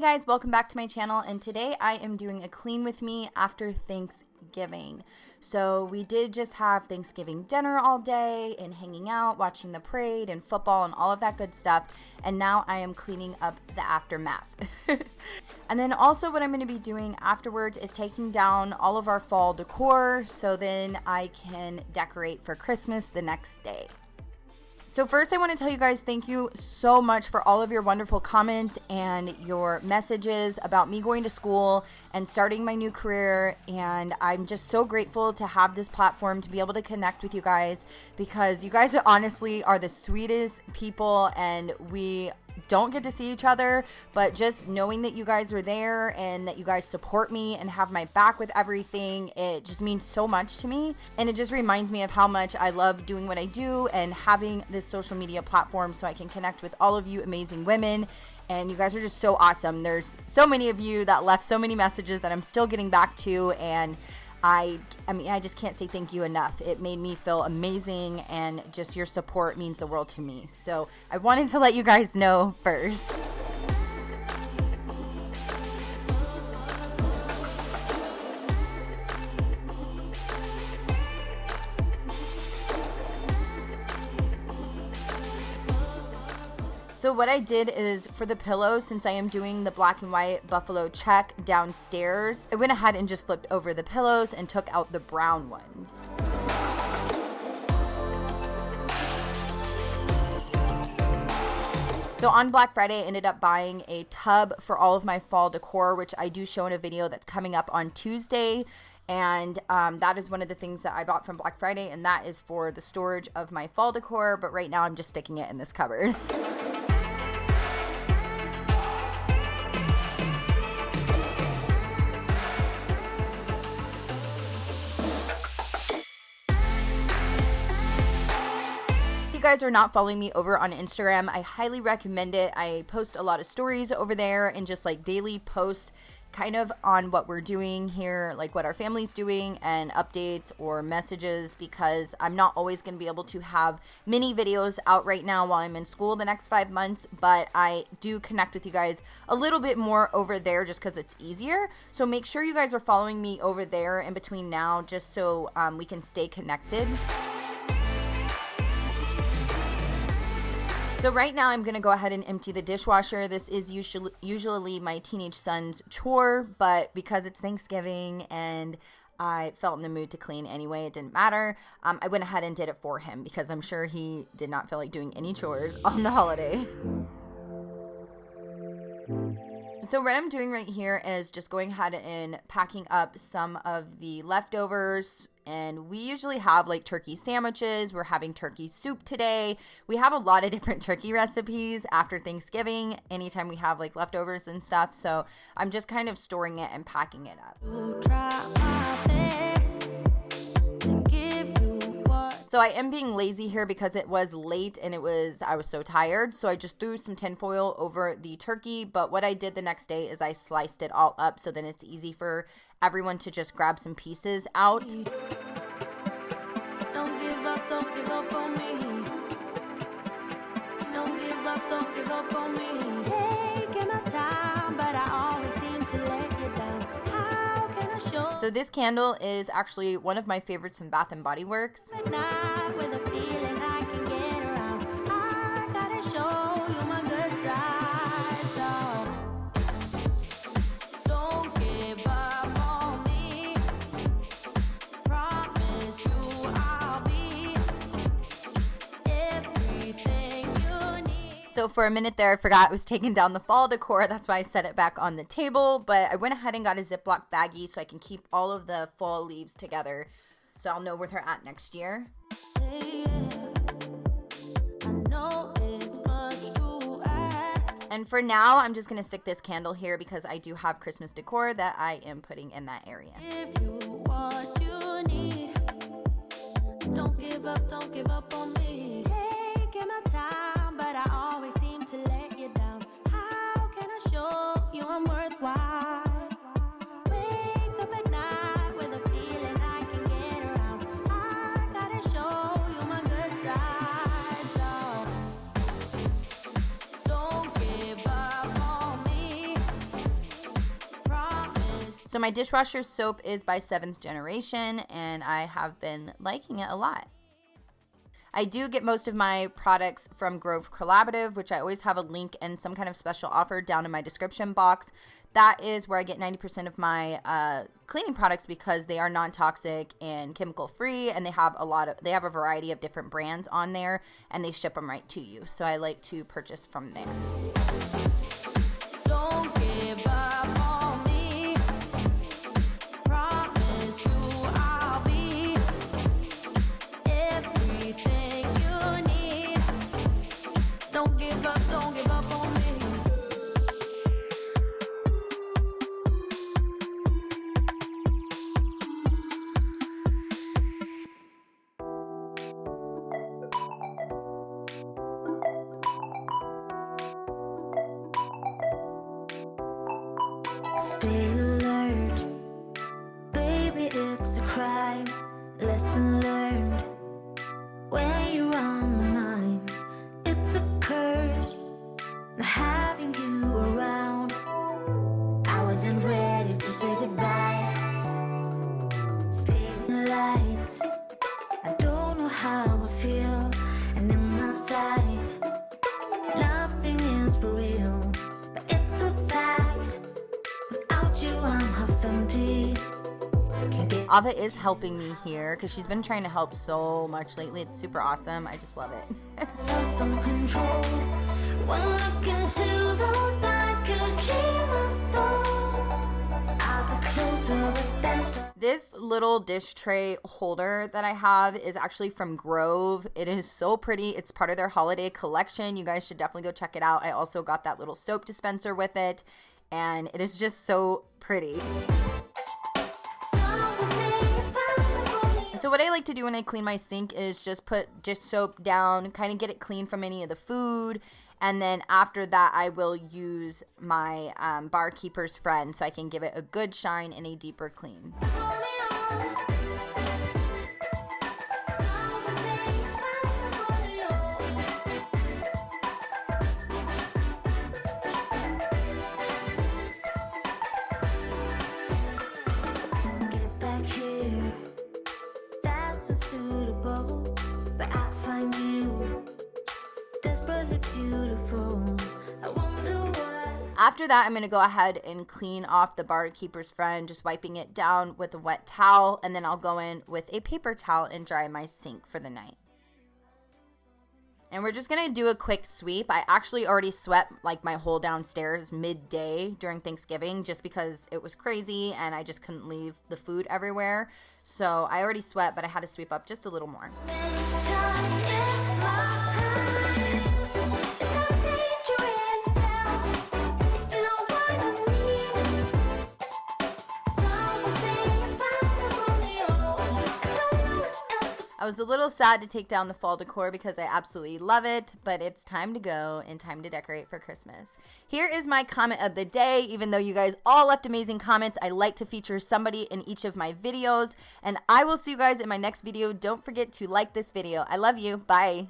Hey guys, welcome back to my channel, and today I am doing a clean with me after Thanksgiving. So we did just have Thanksgiving dinner all day and hanging out, watching the parade and football and all of that good stuff, and now I am cleaning up the aftermath. And then also what I'm going to be doing afterwards is taking down all of our fall decor so then I can decorate for Christmas the next day. So first I want to tell you guys thank you so much for all of your wonderful comments and your messages about me going to school and starting my new career, and I'm just so grateful to have this platform to be able to connect with you guys, because you guys honestly are the sweetest people and we don't get to see each other, but just knowing that you guys are there and that you guys support me and have my back with everything, it just means so much to me. And it just reminds me of how much I love doing what I do and having this social media platform so I can connect with all of you amazing women. And you guys are just so awesome. There's so many of you that left so many messages that I'm still getting back to, and I mean, I just can't say thank you enough. It made me feel amazing, and just your support means the world to me. So I wanted to let you guys know first. So what I did is, for the pillows, since I am doing the black and white buffalo check downstairs, I went ahead and just flipped over the pillows and took out the brown ones. So on Black Friday, I ended up buying a tub for all of my fall decor, which I do show in a video that's coming up on Tuesday. And that is one of the things that I bought from Black Friday, and that is for the storage of my fall decor. But right now I'm just sticking it in this cupboard. If you guys are not following me over on Instagram, I highly recommend it. I post a lot of stories over there and just like daily post kind of on what we're doing here, like what our family's doing, and updates or messages, because I'm not always going to be able to have mini videos out right now while I'm in school the next 5 months, but I do connect with you guys a little bit more over there just because it's easier. So make sure you guys are following me over there in between now, just so we can stay connected. So right now I'm going to go ahead and empty the dishwasher. This is usually my teenage son's chore, but because it's Thanksgiving and I felt in the mood to clean anyway, it didn't matter. I went ahead and did it for him because I'm sure he did not feel like doing any chores on the holiday. So what I'm doing right here is just going ahead and packing up some of the leftovers. And we usually have like turkey sandwiches. We're having turkey soup today. We have a lot of different turkey recipes after Thanksgiving, anytime we have like leftovers and stuff. So I'm just kind of storing it and packing it up. So I am being lazy here because it was late and I was so tired. So I just threw some tinfoil over the turkey. But what I did the next day is I sliced it all up so then it's easy for everyone to just grab some pieces out. Don't give up on me. Don't give up on me. Taking my time, but I always seem to let you down. How can I show? So this candle is actually one of my favorites from Bath & Body Works. With a feeling I can get around. I gotta show you my good side. So don't give up on me. Promise you I'll be everything you need. So for a minute there, I forgot I was taking down the fall decor. That's why I set it back on the table. But I went ahead and got a Ziploc baggie so I can keep all of the fall leaves together, so I'll know where they're at next year. And for now, I'm just going to stick this candle here because I do have Christmas decor that I am putting in that area. If you what you need, don't give up on me. Taking my time, but I always seem to let you down. How can I show you I'm worthwhile? Wake up at night with a feeling I can get around. I gotta show you my good side. So don't give up on me. So my dishwasher soap is by 7th Generation, and I have been liking it a lot. I do get most of my products from Grove Collaborative, which I always have a link and some kind of special offer down in my description box. That is where I get 90% of my cleaning products because they are non-toxic and chemical free, and they have a variety of different brands on there, and they ship them right to you. So I like to purchase from there. Don't give up on me. Promise you I'll be everything you need. Don't give up on me. Stay alert, baby, it's a crime. Lesson learned, when you're on my mind, it's a curse, not having you around. I wasn't ready to say goodbye. Fading lights, I don't know how I feel, and in my sight, nothing is for real, but it's a fact. Without you, I'm half empty. Ava is helping me here because she's been trying to help so much lately. It's super awesome. I just love it. Lost on control. One look into those eyes could keep my soul. I'll get closer, but that's This little dish tray holder that I have is actually from Grove. It is so pretty. It's part of their holiday collection. You guys should definitely go check it out. I also got that little soap dispenser with it, and it is just so pretty. So what I like to do when I clean my sink is just put dish soap down, kind of get it clean from any of the food. And then after that, I will use my barkeeper's friend so I can give it a good shine and a deeper clean. get back here. That's unsuitable, but I find you desperately beautiful. I wonder what. After that, I'm going to go ahead and clean off the barkeeper's friend, just wiping it down with a wet towel, and then I'll go in with a paper towel and dry my sink for the night. And we're just going to do a quick sweep. I actually already swept like my whole downstairs midday during Thanksgiving just because it was crazy and I just couldn't leave the food everywhere. So I already swept, but I had to sweep up just a little more. Next time in my heart, it's no danger in town. If you know what I mean. Someone say it's time to Romeo. I don't know what else to. I was a little sad to take down the fall decor because I absolutely love it, but it's time to go and time to decorate for Christmas. Here is my comment of the day. Even though you guys all left amazing comments, I like to feature somebody in each of my videos, and I will see you guys in my next video. Don't forget to like this video. I love you. Bye.